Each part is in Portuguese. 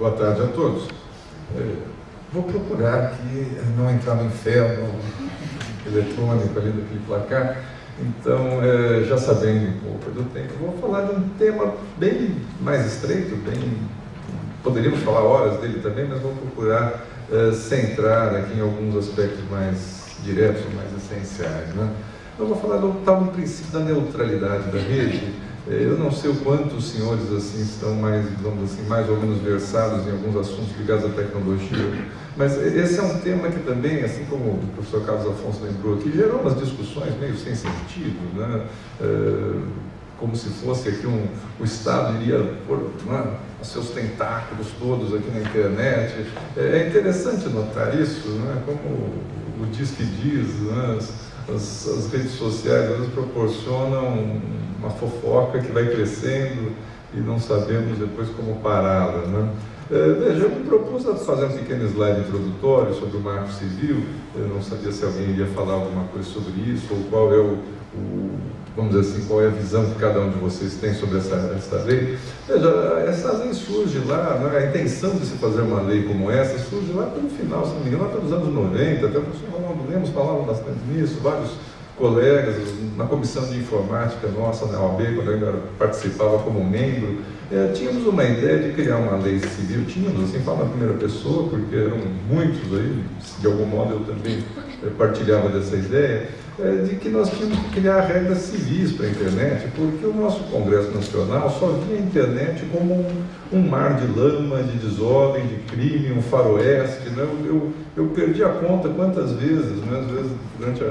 Boa tarde a todos. Vou procurar aqui não entrar no inferno eletrônico ali daquele placar. Então, já sabendo um pouco do tempo, vou falar de um tema bem mais estreito, poderíamos falar horas dele também, mas vou procurar centrar aqui em alguns aspectos mais diretos, mais essenciais, né? Eu vou falar do tal princípio da neutralidade da rede. Eu não sei o quanto os senhores assim estão mais, digamos assim, mais ou menos versados em alguns assuntos ligados à tecnologia, mas esse é um tema que também, assim como o professor Carlos Afonso lembrou aqui, gerou umas discussões meio sem sentido, né? Como se fosse aqui o Estado iria pôr os seus tentáculos todos aqui na internet. É interessante notar isso, né? Como o diz que diz, né? As redes sociais às vezes proporcionam uma fofoca que vai crescendo e não sabemos depois como pará-la, né? Veja, eu me propus a fazer um pequeno slide introdutório sobre o Marco Civil. Eu não sabia se alguém iria falar alguma coisa sobre isso, ou qual é vamos dizer assim, qual é a visão que cada um de vocês tem sobre essa lei. Veja, essa lei surge lá, né, a intenção de se fazer uma lei como essa surge lá pelo final, se não me engano, lá pelos anos 90, até o professor Ronaldo Lemos falava bastante nisso, vários colegas, na comissão de informática nossa, na OAB, quando eu ainda participava como membro, tínhamos uma ideia de criar uma lei civil, assim, falo na primeira pessoa, porque eram muitos aí, de algum modo eu também partilhava dessa ideia, de que nós tínhamos que criar regras civis para a internet, porque o nosso Congresso Nacional só via a internet como um mar de lama, de desordem, de crime, um faroeste, né? Eu perdi a conta quantas vezes, né? Às vezes, durante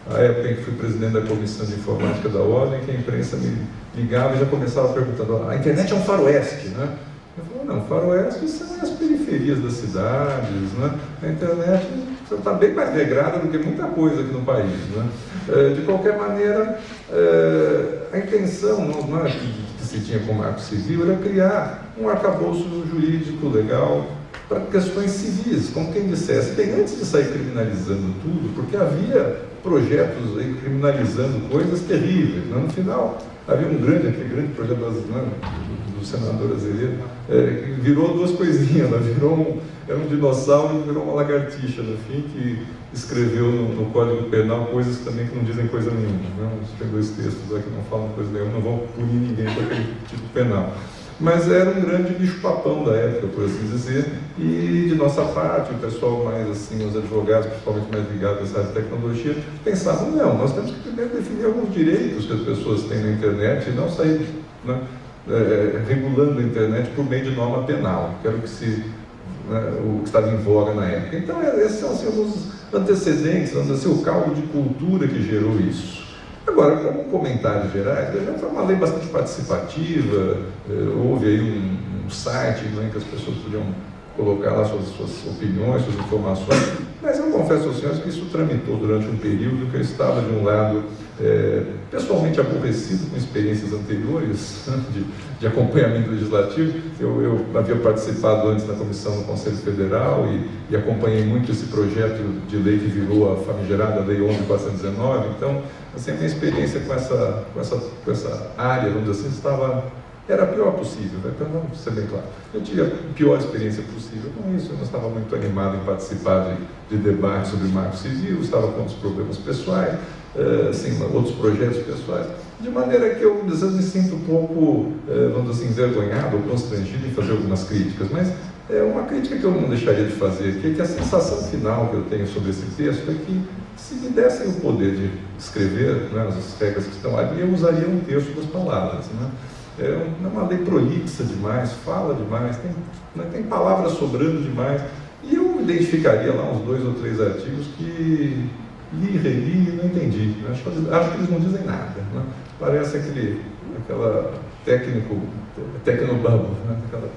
a época em que fui presidente da Comissão de Informática da Ordem, que a imprensa me ligava e já começava perguntando: a internet é um faroeste, né? Eu falei: não, faroeste são as periferias das cidades, né? A internet está bem mais regrada do que muita coisa aqui no país, né? De qualquer maneira, a intenção que se tinha com o Marco Civil era criar um arcabouço jurídico legal para questões civis, como quem dissesse, bem, antes de sair criminalizando tudo, porque havia projetos aí criminalizando coisas terríveis, né? No final, havia aquele grande projeto do senador Azevedo, que virou duas coisinhas, né? Era um dinossauro e virou uma lagartixa, no fim, que escreveu no Código Penal coisas também que não dizem coisa nenhuma, né? Tem dois textos lá que não falam coisa nenhuma, não vão punir ninguém com aquele tipo penal. Mas era um grande bicho-papão da época, por assim dizer, e de nossa parte, o pessoal mais assim, os advogados, principalmente mais ligados a essa área de tecnologia, pensavam: não, nós temos que primeiro definir alguns direitos que as pessoas têm na internet e não sair, né, regulando a internet por meio de norma penal, que era o que estava em voga na época. Então, esses são assim, alguns antecedentes, vamos dizer assim, o caldo de cultura que gerou isso. Agora, como comentários gerais, foi uma lei bastante participativa, houve aí um site, né, em que as pessoas podiam colocar lá suas opiniões, suas informações, mas eu confesso aos senhores que isso tramitou durante um período que eu estava, de um lado, pessoalmente aborrecido com experiências anteriores, né, de acompanhamento legislativo. Eu havia participado antes na comissão do Conselho Federal e acompanhei muito esse projeto de lei que virou a famigerada Lei 11.419, então, assim, a minha experiência com essa área, vamos dizer assim, era a pior possível, né? Para não ser bem claro. Eu tive a pior experiência possível com isso, eu não estava muito animado em participar de debates sobre o Marco Civil, estava com outros problemas pessoais, assim, outros projetos pessoais, de maneira que eu às vezes me sinto um pouco, vamos dizer assim, envergonhado ou constrangido em fazer algumas críticas, mas uma crítica que eu não deixaria de fazer aqui é que a sensação final que eu tenho sobre esse texto é que, se me dessem o poder de escrever, né, as regras que estão ali, eu usaria um terço das palavras, né? É uma lei prolixa demais, fala demais, tem palavras sobrando demais, e eu identificaria lá uns 2 ou 3 artigos que li, reli e não entendi. Acho que eles não dizem nada, né? Parece aquela tecnobubble, né? Aquela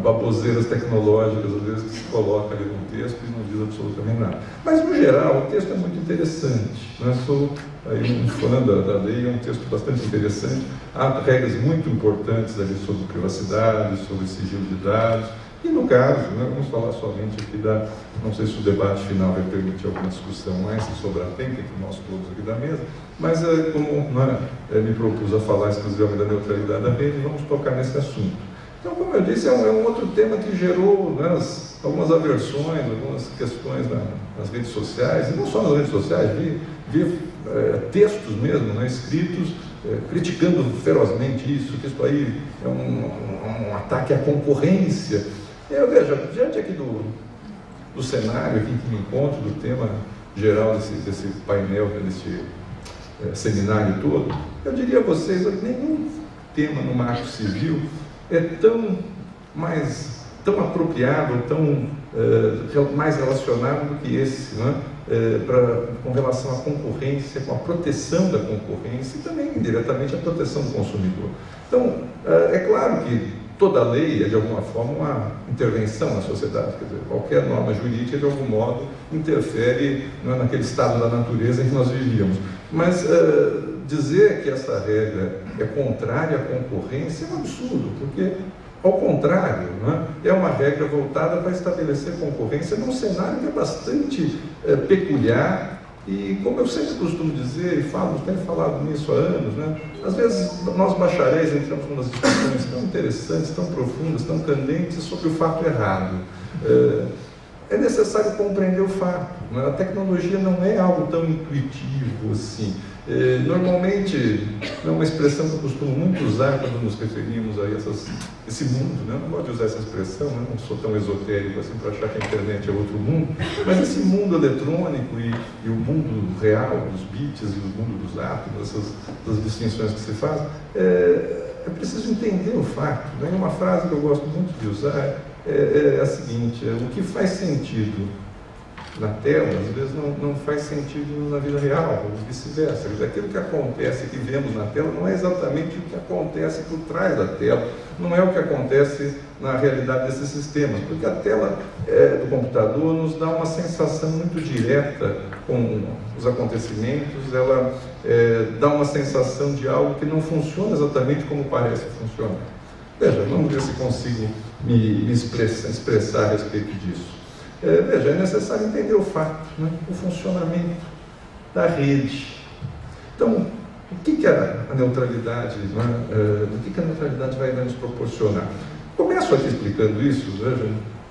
baboseiras tecnológicas, às vezes, que se coloca ali no texto e não diz absolutamente nada. Mas, no geral, o texto é muito interessante, né? Sou aí um fã da lei, é um texto bastante interessante. Há regras muito importantes ali sobre privacidade, sobre sigilo de dados, e no caso, né, vamos falar somente aqui não sei se o debate final vai permitir alguma discussão mais, se sobrar tempo, entre nós todos aqui da mesa, mas como me propus a falar exclusivamente da neutralidade da rede, vamos tocar nesse assunto. Então, como eu disse, é um outro tema que gerou, né, algumas aversões, algumas questões nas redes sociais, e não só nas redes sociais, vi textos mesmo, né, escritos, criticando ferozmente isso, que isso aí é um ataque à concorrência. Eu vejo, diante aqui do cenário aqui que me encontro, do tema geral desse painel, desse seminário todo, eu diria a vocês, nenhum tema no marco civil é tão apropriado, mais relacionado do que esse, né? Com relação à concorrência, com a proteção da concorrência e também, indiretamente, a proteção do consumidor. Então, é claro que toda lei é, de alguma forma, uma intervenção na sociedade, quer dizer, qualquer norma jurídica, de algum modo, interfere, não é, naquele estado da natureza em que nós vivíamos. Mas dizer que essa regra é contrária à concorrência é um absurdo, porque, ao contrário, né, é uma regra voltada para estabelecer concorrência num cenário que é bastante peculiar e, como eu sempre costumo dizer, e tenho falado nisso há anos, né, às vezes nós bacharéis entramos em umas discussões tão interessantes, tão profundas, tão candentes sobre o fato errado. É necessário compreender o fato, né? A tecnologia não é algo tão intuitivo assim. Normalmente, é uma expressão que eu costumo muito usar quando nos referimos a esse mundo, né? Eu não gosto de usar essa expressão, né? Não sou tão esotérico assim para achar que a internet é outro mundo, mas esse mundo eletrônico e o mundo real, dos bits e o mundo dos átomos, essas distinções que se faz, é preciso entender o fato, né? Uma frase que eu gosto muito de usar é a seguinte: o que faz sentido na tela, às vezes não faz sentido na vida real, ou vice-versa. Aquilo que acontece, que vemos na tela, não é exatamente o que acontece por trás da tela, não é o que acontece na realidade desses sistemas, porque a tela do computador nos dá uma sensação muito direta com os acontecimentos, ela dá uma sensação de algo que não funciona exatamente como parece funcionar. Veja, vamos ver se consigo me expressar a respeito disso. Veja, é necessário entender o fato, né? O funcionamento da rede. Então, o que a neutralidade, né? O que a neutralidade vai nos proporcionar? Começo aqui explicando isso, veja,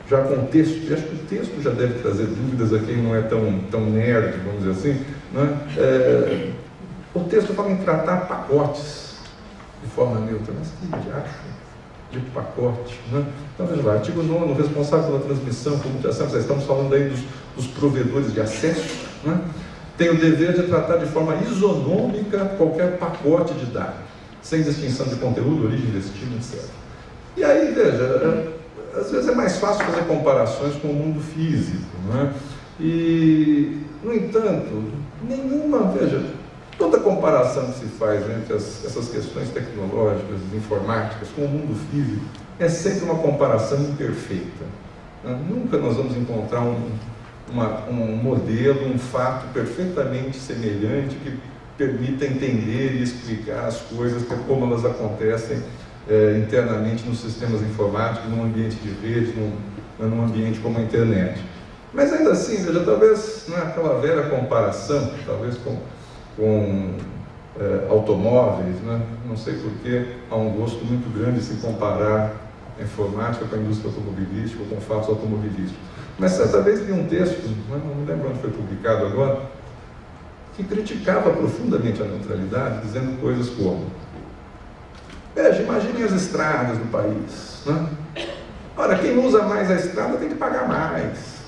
já com o texto, e acho que o texto já deve trazer dúvidas a quem não é tão nerd, vamos dizer assim, né? O texto fala em tratar pacotes de forma neutra, mas que diacho de pacote, né? Então, veja lá, artigo 9º, responsável pela transmissão, comutação, estamos falando aí dos provedores de acesso, né? Tem o dever de tratar de forma isonômica qualquer pacote de dados, sem distinção de conteúdo, origem, destino, etc. E aí, veja, às vezes é mais fácil fazer comparações com o mundo físico, né? E, no entanto, veja, toda comparação que se faz entre essas questões tecnológicas, informáticas, com o mundo físico, é sempre uma comparação imperfeita. Nunca nós vamos encontrar um modelo, um fato perfeitamente semelhante que permita entender e explicar as coisas como elas acontecem internamente nos sistemas informáticos, num ambiente de rede, num ambiente como a internet. Mas ainda assim, veja, talvez não é aquela velha comparação, talvez com automóveis, né? Não sei porque há um gosto muito grande de se comparar a informática com a indústria automobilística ou com fatos automobilísticos. Mas certa vez li um texto, não me lembro onde foi publicado agora, que criticava profundamente a neutralidade, dizendo coisas como: veja, imaginem as estradas do país, né? Ora, quem usa mais a estrada tem que pagar mais.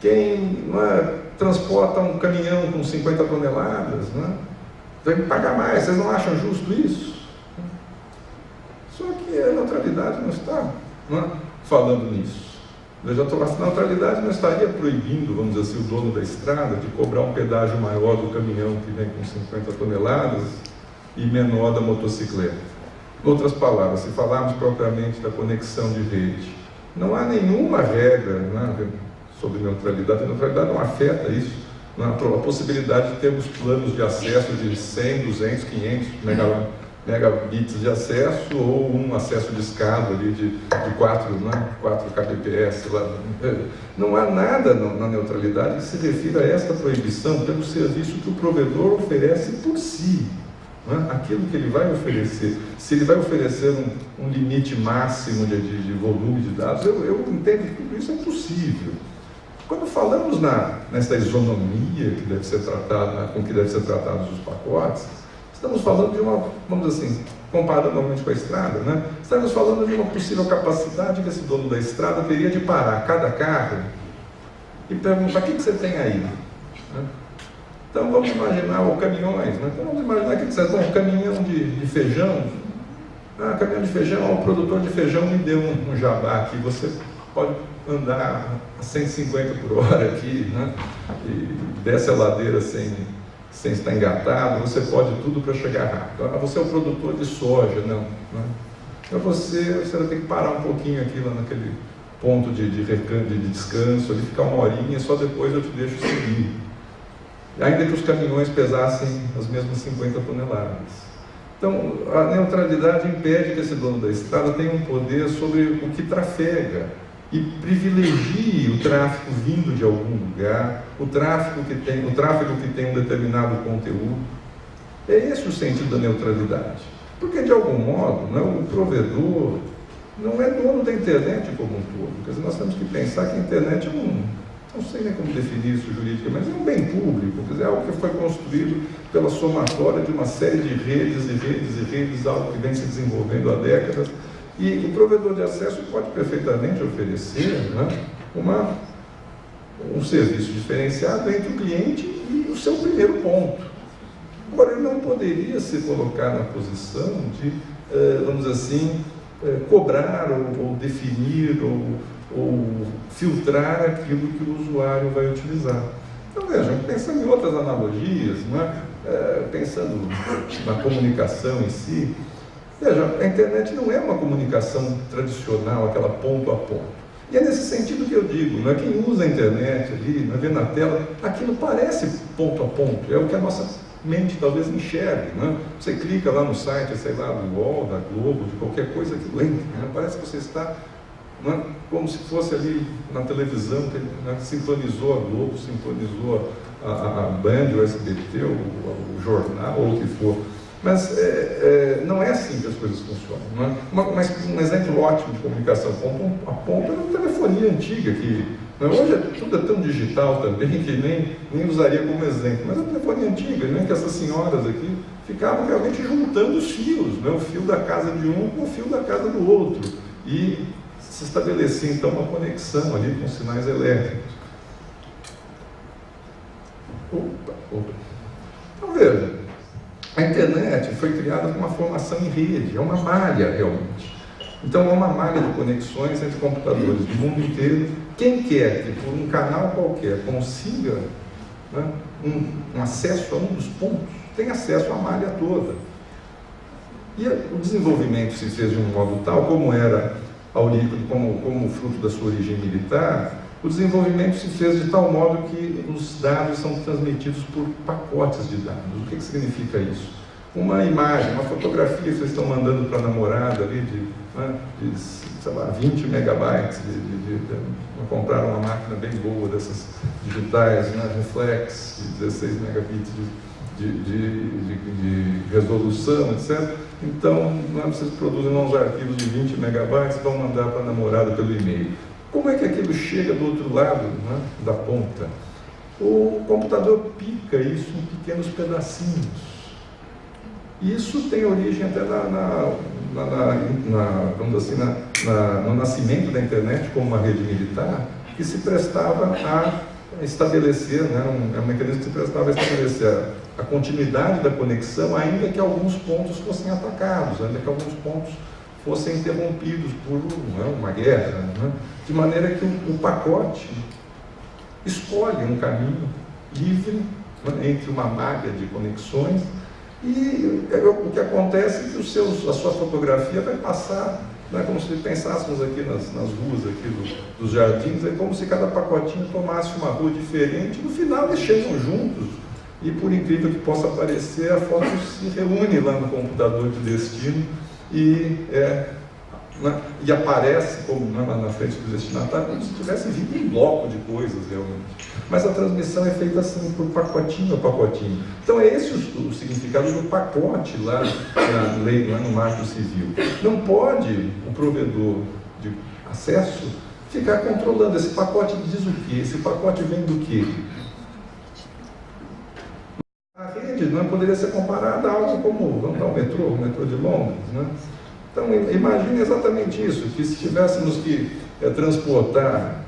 Quem transporta um caminhão com 50 toneladas, né, tem que pagar mais. Vocês não acham justo isso? Só que a neutralidade não está falando nisso. Veja, a neutralidade não estaria proibindo, vamos dizer assim, o dono da estrada de cobrar um pedágio maior do caminhão que vem com 50 toneladas e menor da motocicleta. Em outras palavras, se falarmos propriamente da conexão de rede, não há nenhuma regra, né, sobre neutralidade. A neutralidade não afeta isso, a possibilidade de termos planos de acesso de 100, 200, 500 megabits de acesso ou um acesso de escada ali de 4 kbps. Não há nada na neutralidade que se refira a esta proibição pelo serviço que o provedor oferece por si. né? Aquilo que ele vai oferecer. Se ele vai oferecer um limite máximo de volume de dados, eu entendo que tudo isso é possível. Quando falamos nessa isonomia que deve ser tratada, com que devem ser tratados os pacotes, estamos falando de uma, vamos dizer assim, comparando novamente com a estrada, né? Estamos falando de uma possível capacidade que esse dono da estrada teria de parar cada carro e perguntar: o que você tem aí? Né? Então vamos imaginar os caminhões, né? Então vamos imaginar que você tem um caminhão de feijão. Caminhão de feijão, o produtor de feijão me deu um jabá aqui, você pode andar a 150 por hora aqui, né? E desce a ladeira sem estar engatado, você pode tudo para chegar rápido. Você é o produtor de soja, não, né? Para você vai ter que parar um pouquinho aqui lá naquele ponto de descanso, ali ficar uma horinha, só depois eu te deixo seguir. Ainda que os caminhões pesassem as mesmas 50 toneladas. Então, a neutralidade impede que esse dono da estrada tenha um poder sobre o que trafega e privilegie o tráfego vindo de algum lugar, o tráfego que tem um determinado conteúdo. É esse o sentido da neutralidade. Porque, de algum modo, né, o provedor não é dono da internet como um todo. Quer dizer, nós temos que pensar que a internet não sei nem como definir isso jurídica, mas é um bem público, quer dizer, é algo que foi construído pela somatória de uma série de redes e redes e redes, algo que vem se desenvolvendo há décadas, e o provedor de acesso pode perfeitamente oferecer, né, um serviço diferenciado entre o cliente e o seu primeiro ponto. Agora, ele não poderia se colocar na posição de, vamos dizer assim, cobrar ou definir ou filtrar aquilo que o usuário vai utilizar. Então, vejam, pensando em outras analogias, né? Pensando na comunicação em si, veja, a internet não é uma comunicação tradicional, aquela ponto a ponto. E é nesse sentido que eu digo, né? Quem usa a internet ali, vê na tela, aquilo parece ponto a ponto, é o que a nossa mente talvez enxergue, né? Você clica lá no site, sei lá, do UOL, da Globo, de qualquer coisa, aquilo entra, né? Parece que você está, né, como se fosse ali na televisão, que, né, sintonizou a Globo, sintonizou a Band, o SBT, o jornal, ou o que for. Mas não é assim que as coisas funcionam. Né? Mas um exemplo ótimo de comunicação ponto a ponto é uma telefonia antiga, que hoje tudo é tão digital também que nem usaria como exemplo. Mas a telefonia antiga, né, que essas senhoras aqui ficavam realmente juntando os fios, né, o fio da casa de um com o fio da casa do outro. E se estabelecia então uma conexão ali com sinais elétricos. Então veja, a internet foi criada com uma formação em rede, é uma malha realmente. Então é uma malha de conexões entre computadores do mundo inteiro. Quem quer que por um canal qualquer consiga, né, um acesso a um dos pontos, tem acesso à malha toda. E o desenvolvimento se fez de um modo tal, como era como fruto da sua origem militar, o desenvolvimento se fez de tal modo que os dados são transmitidos por pacotes de dados. O que significa isso? Uma imagem, uma fotografia que vocês estão mandando para a namorada ali de sei lá, 20 megabytes, compraram uma máquina bem boa dessas digitais, né, reflex, de 16 megabits de resolução, etc. Então, vocês produzem uns arquivos de 20 megabytes e vão mandar para a namorada pelo e-mail. Como é que aquilo chega do outro lado, né, da ponta? O computador pica isso em pequenos pedacinhos. Isso tem origem até no nascimento da internet como uma rede militar, que se prestava a estabelecer, né, um mecanismo que se prestava a estabelecer a continuidade da conexão, ainda que alguns pontos fossem atacados, ainda que alguns pontos fossem interrompidos por uma guerra, né? De maneira que o pacote escolhe um caminho livre, né, entre uma malha de conexões, e o que acontece é que a sua fotografia vai passar, né, como se pensássemos aqui nas ruas aqui dos jardins, é como se cada pacotinho tomasse uma rua diferente, no final eles chegam juntos, e por incrível que possa parecer, a foto se reúne lá no computador de destino, e né? E aparece como, né, lá na frente do destinatário, como se tivesse vindo um bloco de coisas realmente. Mas a transmissão é feita assim, por pacotinho a pacotinho. Então é esse o significado do pacote lá na lei, lá no Marco Civil. Não pode o provedor de acesso ficar controlando. Esse pacote diz o quê? Esse pacote vem do quê? A rede não poderia ser comparada a algo como, vamos dar o metrô de Londres, né? Então imagine exatamente isso, que se tivéssemos que transportar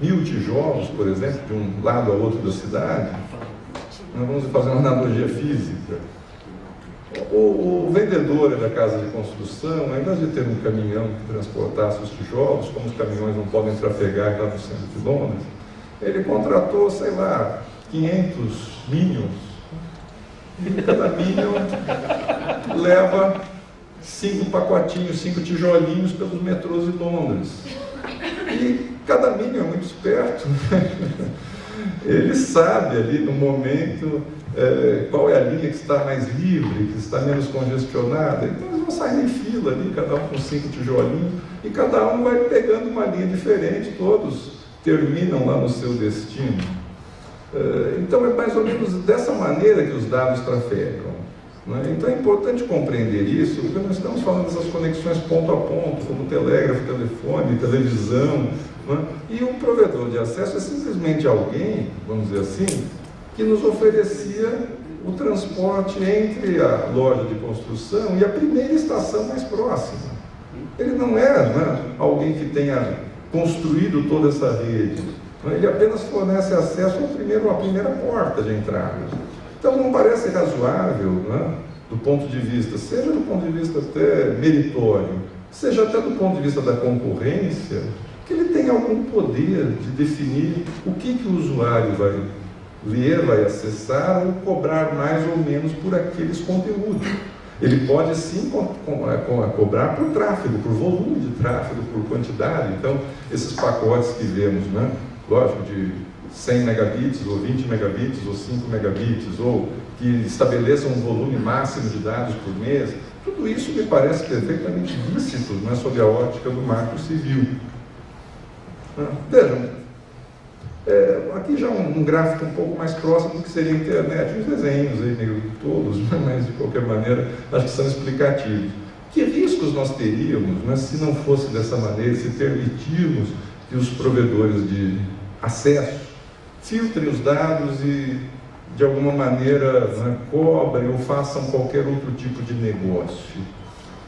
1000 tijolos, por exemplo, de um lado a outro da cidade, nós vamos fazer uma analogia física. O vendedor da casa de construção, ao invés de ter um caminhão que transportasse os tijolos, como os caminhões não podem trafegar lá no centro de Londres, ele contratou, sei lá, 500 Minions, e cada Minion leva 5 pacotinhos, 5 tijolinhos pelos metrôs de Londres. E cada Minion é muito esperto, ele sabe ali no momento qual é a linha que está mais livre, que está menos congestionada. Então eles vão sair em fila ali, cada um com 5 tijolinhos, e cada um vai pegando uma linha diferente, todos terminam lá no seu destino. Então é mais ou menos dessa maneira que os dados trafegam. Então é importante compreender isso, porque nós estamos falando dessas conexões ponto a ponto, como telégrafo, telefone, televisão, e o provedor de acesso é simplesmente alguém, vamos dizer assim, que nos oferecia o transporte entre a loja de construção e a primeira estação mais próxima. Ele não é, alguém que tenha construído toda essa rede, ele apenas fornece acesso à primeira porta de entrada. Então não parece razoável, do ponto de vista, seja do ponto de vista até meritório, seja até do ponto de vista da concorrência, que ele tenha algum poder de definir o que o usuário vai ler, vai acessar ou cobrar mais ou menos por aqueles conteúdos. Ele pode sim cobrar por tráfego, por volume de tráfego, por quantidade. Então, esses pacotes que vemos, lógico, de 100 megabits, ou 20 megabits, ou 5 megabits, ou que estabeleçam um volume máximo de dados por mês, tudo isso me parece perfeitamente lícito, sob a ótica do Marco Civil. Vejam, aqui já um gráfico um pouco mais próximo do que seria a internet, os desenhos aí meio todos, mas de qualquer maneira acho que são explicativos. Que riscos nós teríamos, se não fosse dessa maneira, se permitirmos que os provedores de acesso filtrem os dados e de alguma maneira cobrem ou façam qualquer outro tipo de negócio?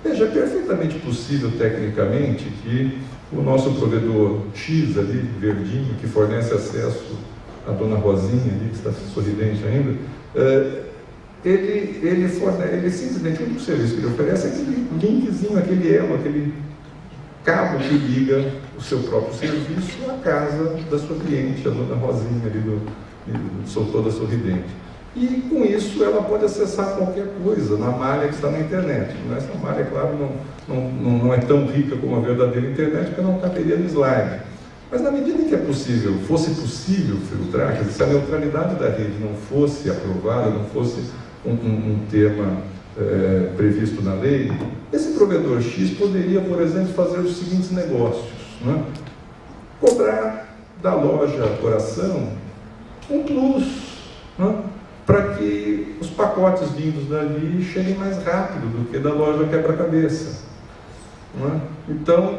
Veja, é perfeitamente possível tecnicamente que o nosso provedor X ali, verdinho, que fornece acesso à dona Rosinha ali, que está sorridente ainda, ele simplesmente, o único serviço que ele oferece é aquele linkzinho, aquele elo, aquele cabo que liga o seu próprio serviço à casa da sua cliente, a dona Rosinha ali, toda sorridente. E com isso ela pode acessar qualquer coisa na malha que está na internet. Essa malha, claro, não é tão rica como a verdadeira internet, porque não caberia no slide. Mas na medida em que fosse possível filtrar, quer dizer, se a neutralidade da rede não fosse aprovada, não fosse um tema previsto na lei, esse provedor X poderia, por exemplo, fazer os seguintes negócios, cobrar da loja Coração um plus, para que os pacotes vindos dali cheguem mais rápido do que da loja Quebra-Cabeça. Então,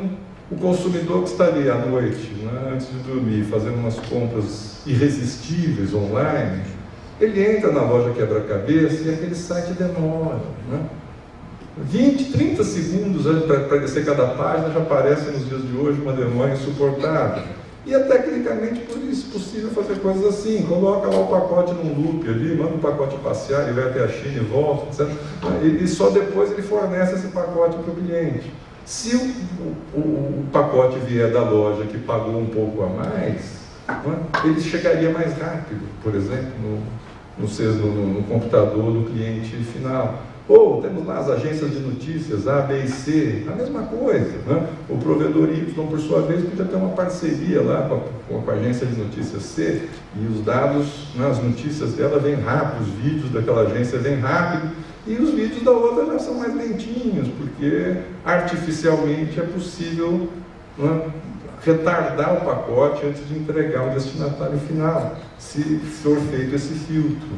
o consumidor que está ali à noite, antes de dormir, fazendo umas compras irresistíveis online, ele entra na loja Quebra-Cabeça e aquele site demora. 20, 30 segundos para descer cada página, já aparece nos dias de hoje uma demora insuportável. E é tecnicamente possível fazer coisas assim, coloca lá o pacote num loop ali, manda o pacote passear, ele vai até a China e volta, etc. E só depois ele fornece esse pacote para o cliente. Se o pacote vier da loja que pagou um pouco a mais, ele chegaria mais rápido, por exemplo, no computador do cliente final. Ou temos lá as agências de notícias A, B e C, a mesma coisa. O provedor Y, por sua vez, podia ter uma parceria lá com a agência de notícias C, e os dados, as notícias dela vêm rápido, os vídeos daquela agência vêm rápido, E os vídeos da outra já são mais lentinhos, porque artificialmente é possível, né, retardar o pacote antes de entregar o destinatário final, se for feito esse filtro.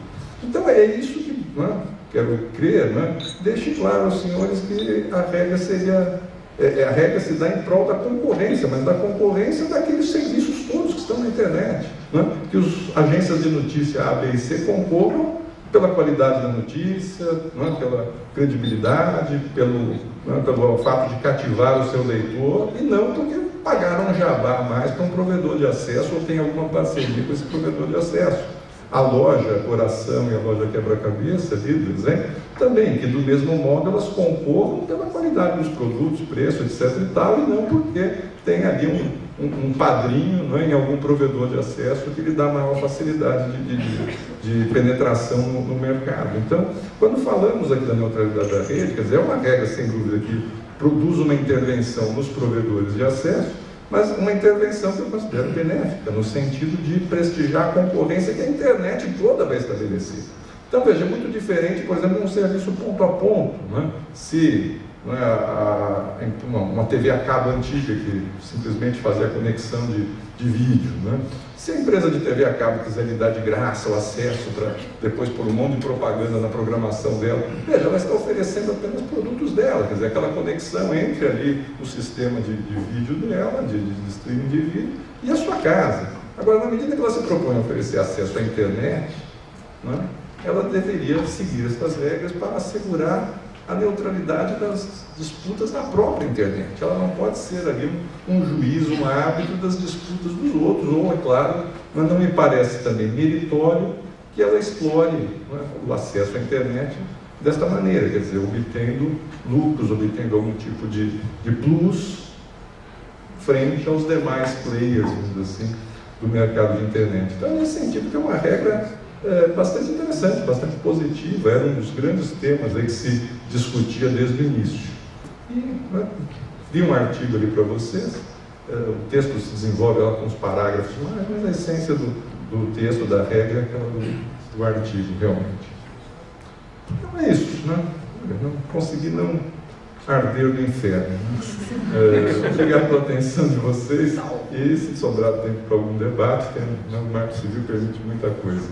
Então é isso que, né, quero crer, né, deixe claro aos senhores que a regra seria, a regra se dá em prol da concorrência, mas da concorrência daqueles serviços todos que estão na internet, né, que as agências de notícia A, B e C concorram pela qualidade da notícia, né, pela credibilidade, pelo fato de cativar o seu leitor, e não porque pagaram um jabá a mais para um provedor de acesso ou tem alguma parceria com esse provedor de acesso. A loja Coração e a loja Quebra-Cabeça, líderes, também, que do mesmo modo elas concorram pela qualidade dos produtos, preço, etc. e tal, e não porque tem ali um padrinho, né, em algum provedor de acesso que lhe dá maior facilidade de penetração no mercado. Então, quando falamos aqui da neutralidade da rede, quer dizer, é uma regra, sem dúvida, que produz uma intervenção nos provedores de acesso, mas uma intervenção que eu considero benéfica, no sentido de prestigiar a concorrência que a internet toda vai estabelecer. Então, veja, é muito diferente, por exemplo, um serviço ponto a ponto, né? Se uma TV a cabo antiga que simplesmente fazia a conexão de vídeo, né? Se a empresa de TV a cabo quiser lhe dar de graça o acesso para depois pôr um monte de propaganda na programação dela, veja, ela está oferecendo apenas produtos dela, quer dizer, aquela conexão entre ali o sistema de vídeo dela, de streaming de vídeo, e a sua casa. Agora, na medida que ela se propõe a oferecer acesso à internet, né, ela deveria seguir essas regras para assegurar a neutralidade das disputas na própria internet. Ela não pode ser ali um juiz, um árbitro das disputas dos outros, ou, é claro, mas não me parece também meritório que ela explore, né, o acesso à internet desta maneira, quer dizer, obtendo lucros, obtendo algum tipo de plus frente aos demais players, vamos dizer assim, do mercado de internet. Então, nesse sentido, que é uma regra bastante interessante, bastante positiva, era um dos grandes temas aí que se discutia desde o início. E, né, li um artigo ali para vocês, o texto se desenvolve lá com os parágrafos, mas a essência do texto, da regra, é aquela do artigo, realmente. Então é isso, né? Eu não consegui não arder do inferno. Obrigado pela atenção de vocês, e se sobrar tempo para algum debate, o Marco Civil permite muita coisa.